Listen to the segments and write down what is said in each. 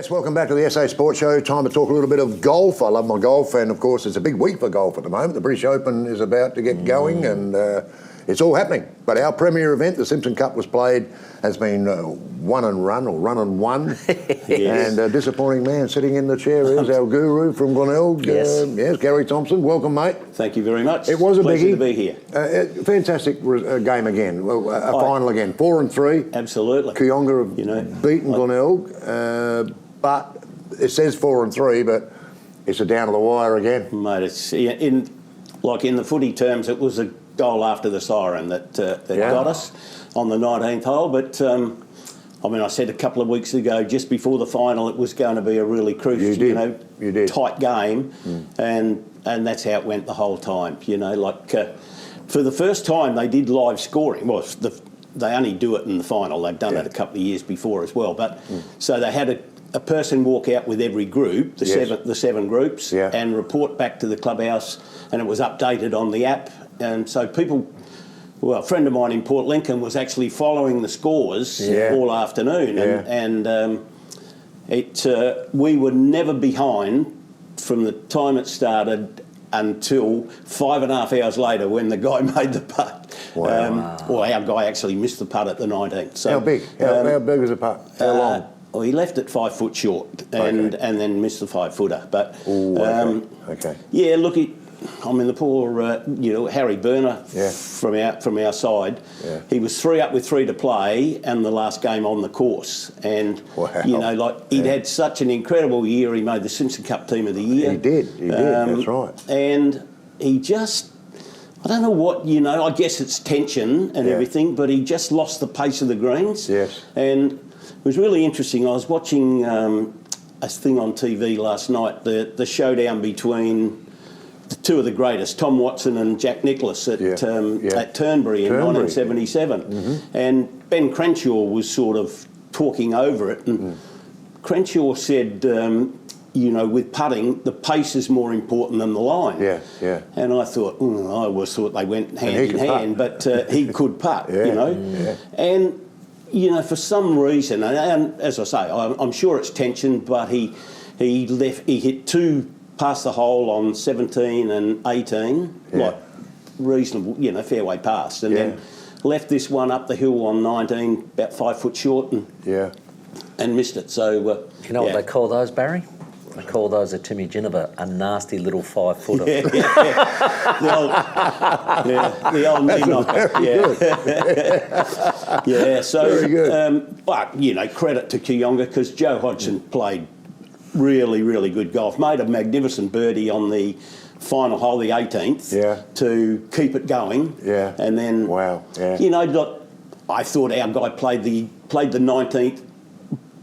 Gents, welcome back to the SA Sports Show. Time to talk a little bit of golf. I love my golf, and of course it's a big week for golf at the moment. The British Open is about to get going, and it's all happening. But our premier event, the Simpson Cup, was played, has been run and won. Yes. And a disappointing man sitting in the chair is our guru from Glenelg. Yes. Gary Thompson. Welcome, mate. Thank you very much. It was a pleasure biggie. to be here. Fantastic game again. Final again. 4-3. Absolutely. Kooyonga have beaten Glenelg, but it says 4-3, but it's a down to the wire again. Mate, it's in the footy terms, it was a goal after the siren that got us on the 19th hole. But I said a couple of weeks ago, just before the final, it was going to be a really crucial, tight game, and that's how it went the whole time. For the first time, they did live scoring. Well, they only do it in the final. They've done it a couple of years before as well. But so they had a person walk out with every group, the seven groups, and report back to the clubhouse, and it was updated on the app. And so a friend of mine in Port Lincoln was actually following the scores all afternoon, and we were never behind from the time it started until 5.5 hours later when the guy made the putt. Wow. Our guy actually missed the putt at the 19th. So, how big? How big was the putt? How long? Well, he left it 5 foot short and then missed the 5-footer. But okay. Yeah, look, the poor Harry Burner from our side. Yeah. He was 3 up with 3 to play, and the last game on the course. And he'd had such an incredible year. He made the Simpson Cup Team of the Year. He did. That's right. And he just, I don't know what, I guess it's tension and everything, but he just lost the pace of the greens. Yes. And it was really interesting. I was watching a thing on TV last night, the showdown between the two of the greatest, Tom Watson and Jack Nicklaus at Turnberry in 1977. Mm-hmm. And Ben Crenshaw was sort of talking over it. And Crenshaw said, with putting, the pace is more important than the line. Yeah. And I thought, I always thought they went hand in hand, but he could putt, And, for some reason, and as I say, I'm sure it's tension, but he hit 2 past the hole on 17 and 18, reasonable, fairway pass, and then left this one up the hill on 19, about 5 foot short, and missed it. So you know what they call those, Barry? They call those at Timmy Ginniver a nasty little 5-footer. The old knee knocker. So, very good. But credit to Kooyonga, because Joe Hodgson played really, really good golf. Made a magnificent birdie on the final hole, the 18th, to keep it going. Yeah. And then, I thought our guy played the 19th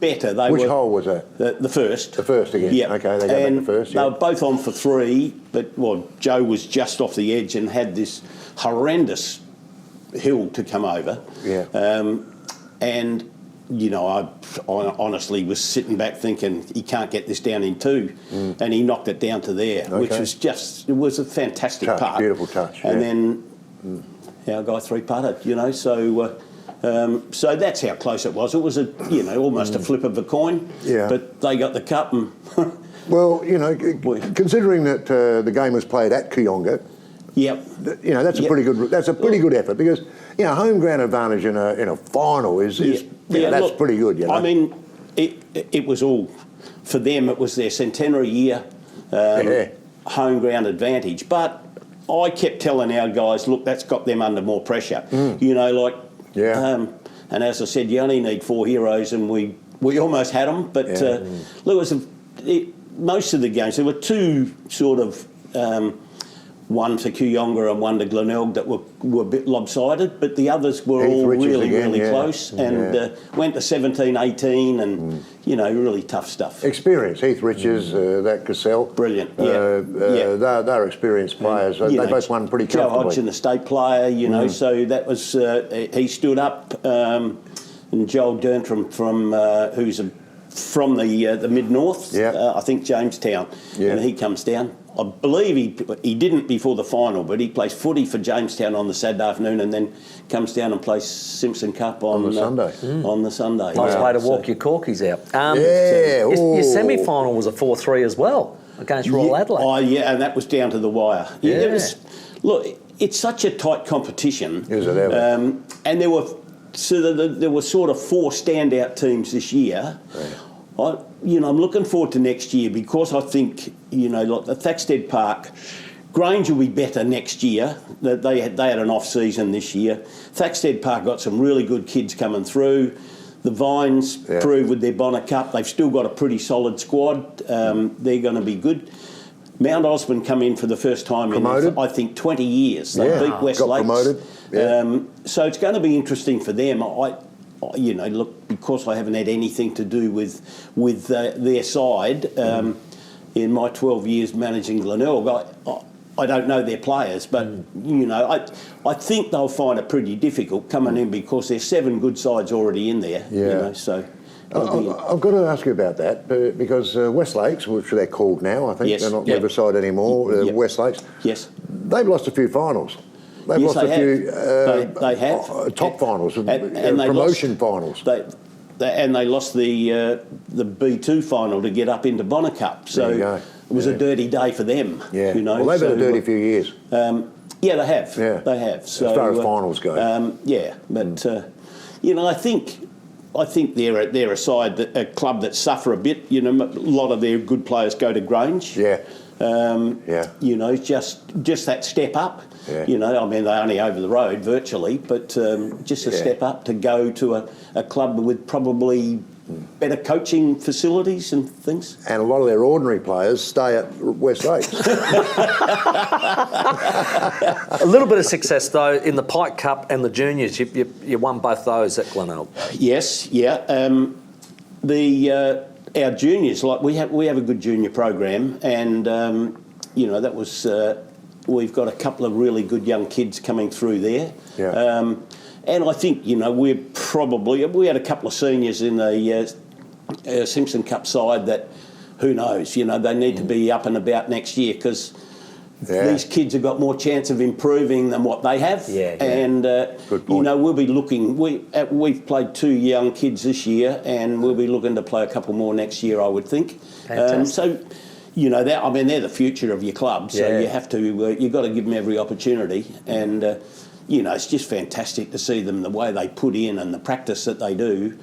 better. Which hole was that? The first. The first again. Yeah. Okay, they go back to first. They were both on for 3, but Joe was just off the edge and had this horrendous hill to come over. Yeah. And I honestly was sitting back thinking he can't get this down in 2, and he knocked it down to there, which was it was a fantastic putt. Beautiful touch. And then our guy 3-putted, so that's how close it was. It was almost a flip of a coin. Yeah. But they got the cup and. Well, considering that the game was played at Kooyonga. Yep. That's a pretty good. That's a pretty good effort, because home ground advantage in a final is that's pretty good. It was all for them. It was their centenary year, home ground advantage. But I kept telling our guys, look, that's got them under more pressure. And as I said, you only need 4 heroes, and we almost had them. But most of the games, there were 2 sort of. One to Kooyonga and one to Glenelg that were a bit lopsided, but the others were all really close, and went to 17, 18, and really tough stuff. Experience. Heath Richards, that Cassell. Brilliant. They're experienc's players. They both won pretty comfortably. Joe Hodgson, a state player, so that was he stood up, and Joel Dernstrom from who's a from the mid-north, Yeah. I think Jamestown, Yeah. and he comes down. I believe he didn't before the final, but he plays footy for Jamestown on the Saturday afternoon and then comes down and plays Simpson Cup on the Sunday. On the Sunday. Nice Yeah. way to walk your corkies out. Yeah. Your ooh. semi-final was a 4-3 as well against Royal Adelaide. Oh, yeah, and that was down to the wire. Yeah. It was, look, it's such a tight competition. Is it ever? And there were sort of 4 standout teams this year. Yeah. I'm looking forward to next year because I think, like the Thaxted Park, Grange will be better next year. They had an off season this year. Thaxted Park got some really good kids coming through. The Vines proved with their Bonner Cup. They've still got a pretty solid squad. They're going to be good. Mount Osborne come in for the first time Promoted. in, I think, 20 years. They beat West got Lakes. promoted. Yeah. So it's going to be interesting for them. Look, because I haven't had anything to do with their side in my 12 years managing Glenelg, I don't know their players, but I think they'll find it pretty difficult coming in because there's 7 good sides already in there. Yeah. So I've got to ask you about that because West Lakes, which they're called now, I think Yes, they're not yeah. Riverside anymore. Yeah. West Lakes. Yes. They've lost a few finals. They've Yes, lost they a few they have. top finals, And they promotion lost- finals. They lost the B2 final to get up into Bonner Cup. So There you go. it was a dirty day for them. Yeah. Well, Well, they've had a dirty few years. Yeah, they have. Yeah. They have. So, As far as finals go. Yeah, but I think they're a club that suffer a bit. A lot of their good players go to Grange. Yeah. Just that step up. Yeah. They're only over the road virtually, but just a step up to go to a club with probably better coaching facilities and things. And a lot of their ordinary players stay at West Lakes. A little bit of success, though, in the Pike Cup and the Juniors. You won both those at Glenelg. Yes, yeah. Our juniors, like we have a good junior program, and that was we've got a couple of really good young kids coming through there. Yeah. And I think we had a couple of seniors in the Simpson Cup side that who knows, they need to be up and about next year because. Yeah. These kids have got more chance of improving than what they have. Yeah. And, Good point. we'll be looking... We've played 2 young kids this year and we'll be looking to play a couple more next year, I would think. Fantastic. They're the future of your club, so you have to... you've got to give them every opportunity. And, it's just fantastic to see them, the way they put in and the practice that they do.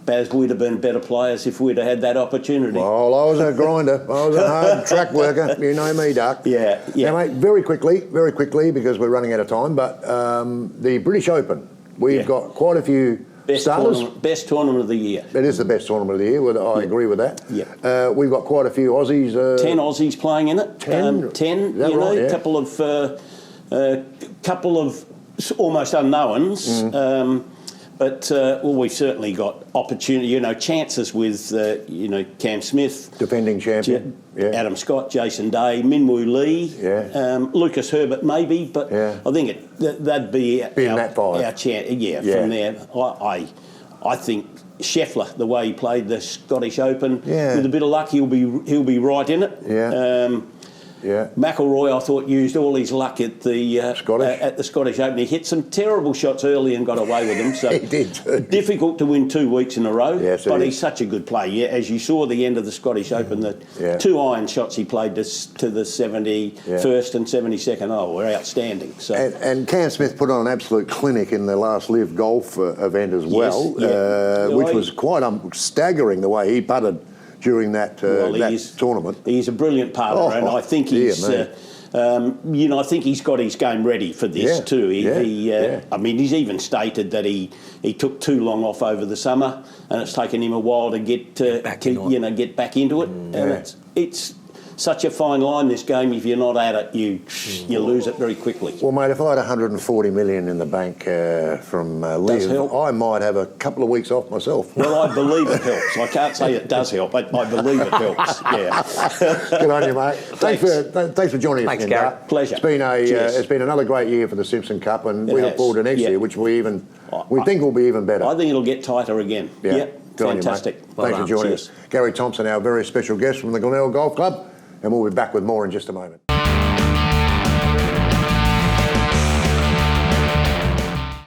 Baz would have been better players if we'd have had that opportunity. Well, I was a grinder. I was a hard track worker. You know me, Duck. Yeah. Now, mate, very quickly, because we're running out of time, but the British Open, we've got quite a few starters. Best tournament of the year. It is the best tournament of the year. I agree with that. Yeah. We've got quite a few Aussies. 10 Aussies playing in it. 10? 10, Is that right? Yeah. couple of almost unknowns. But we've certainly got opportunity, chances with, Cam Smith, Defending champion. Adam Scott, Jason Day, Minwoo Lee, Lucas Herbert maybe, but I think that'd be in that five. our chance. From there, I think Scheffler, the way he played the Scottish Open, with a bit of luck, he'll be right in it. McIlroy, I thought, used all his luck at the Scottish Open. He hit some terrible shots early and got away with them. So he did. Difficult to win 2 weeks in a row. Yes, but he's such a good player. Yeah, as you saw at the end of the Scottish Open, the 2 iron shots he played to the 71st and 72nd were outstanding. So and Cam Smith put on an absolute clinic in the last Live Golf event as well, which was quite staggering the way he putted during that tournament. He's a brilliant putter, and I think he's. I think he's got his game ready for this too. He's even stated that he took too long off over the summer, and it's taken him a while to get back into it. And it's such a fine line, this game. If you're not at it, you lose it very quickly. Well, mate, if I had 140 million in the bank from Liv, I might have a couple of weeks off myself. Well, I believe it helps. I can't say it does help, but I believe it helps. Yeah. Good on you, mate. Thanks for joining us. Thanks, Gareth. Gareth. Pleasure. It's been another great year for the Simpson Cup, and we look forward to next year, which we think will be even better. I think it'll get tighter again. Yeah. Yep. Good on you, mate. Fantastic. Well Thanks for done. joining Cheers. us. Gary Thompson, our very special guest from the Glenelg Golf Club, and we'll be back with more in just a moment.